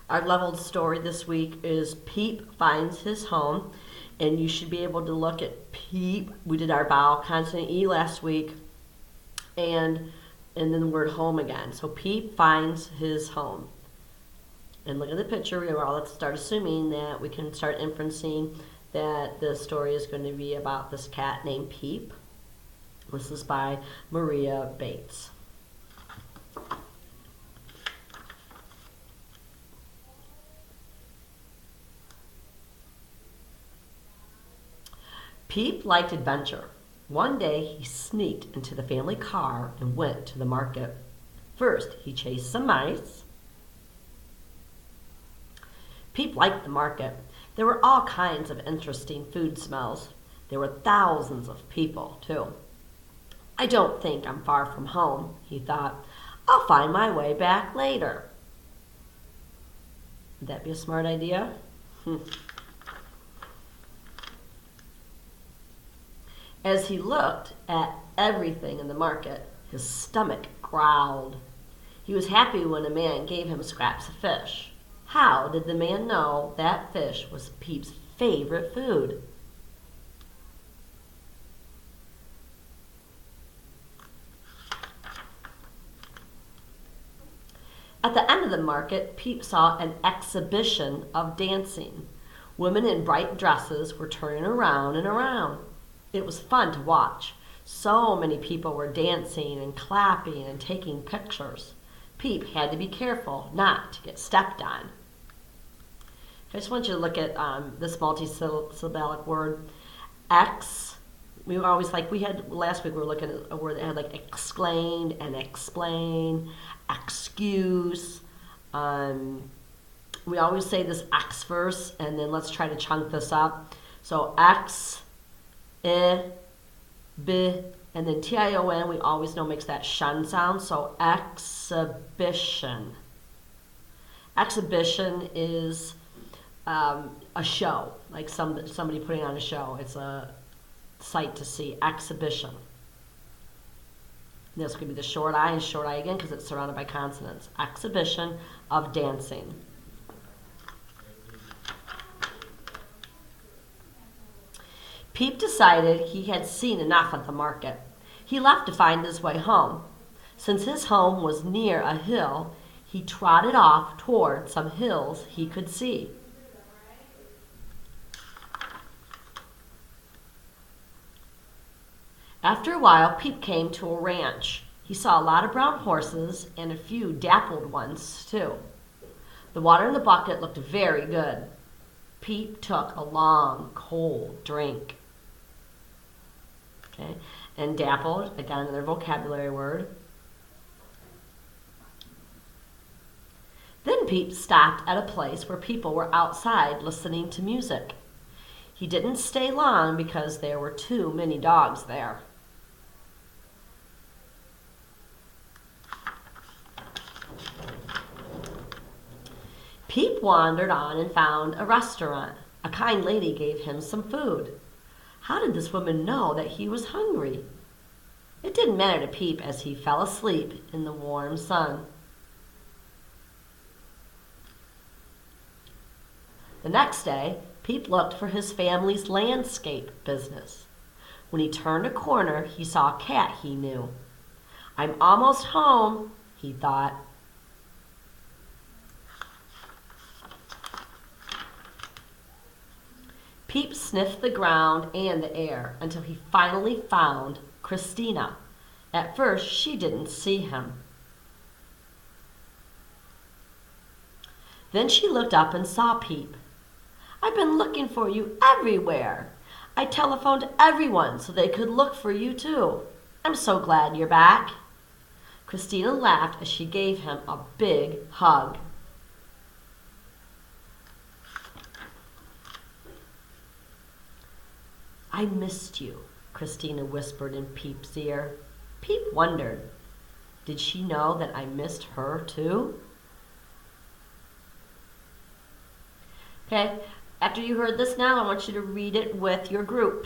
Our leveled story this week is Peep finds his home, and you should be able to look at Peep. We did our vowel consonant E last week, and then the word home again. So Peep finds his home. And look at the picture. Let's start assuming that we can start inferencing that the story is going to be about this cat named Peep. This is by Maria Bates. Peep liked adventure. One day he sneaked into the family car and went to the market. First, he chased some mice. Peep liked the market. There were all kinds of interesting food smells. There were thousands of people, too. I don't think I'm far from home, he thought. I'll find my way back later. Would that be a smart idea? As he looked at everything in the market, his stomach growled. He was happy when a man gave him scraps of fish. How did the man know that fish was Peep's favorite food? At the end of the market, Peep saw an exhibition of dancing. Women in bright dresses were turning around and around. It was fun to watch. So many people were dancing and clapping and taking pictures. Peep had to be careful not to get stepped on. I just want you to look at this multisyllabic word, X. We were always like, last week we were looking at a word that had like exclaimed and explain, excuse. We always say this X verse, and then let's try to chunk this up. So X, B, and then T-I-O-N, we always know makes that shun sound, so exhibition. Exhibition is a show, like somebody putting on a show. It's a sight to see, exhibition. This could be the short I and short I again because it's surrounded by consonants. Exhibition of dancing. Peep decided he had seen enough at the market. He left to find his way home. Since his home was near a hill, he trotted off toward some hills he could see. After a while, Peep came to a ranch. He saw a lot of brown horses and a few dappled ones, too. The water in the bucket looked very good. Peep took a long, cold drink. Okay, and dappled, again, another vocabulary word. Then Peep stopped at a place where people were outside listening to music. He didn't stay long because there were too many dogs there. Peep wandered on and found a restaurant. A kind lady gave him some food. How did this woman know that he was hungry? It didn't matter to Peep as he fell asleep in the warm sun. The next day, Peep looked for his family's landscape business. When he turned a corner, he saw a cat he knew. I'm almost home, he thought. Peep sniffed the ground and the air until he finally found Christina. At first, she didn't see him. Then she looked up and saw Peep. I've been looking for you everywhere. I telephoned everyone so they could look for you too. I'm so glad you're back. Christina laughed as she gave him a big hug. I missed you, Christina whispered in Peep's ear. Peep wondered, did she know that I missed her too? Okay, after you heard this now, I want you to read it with your group.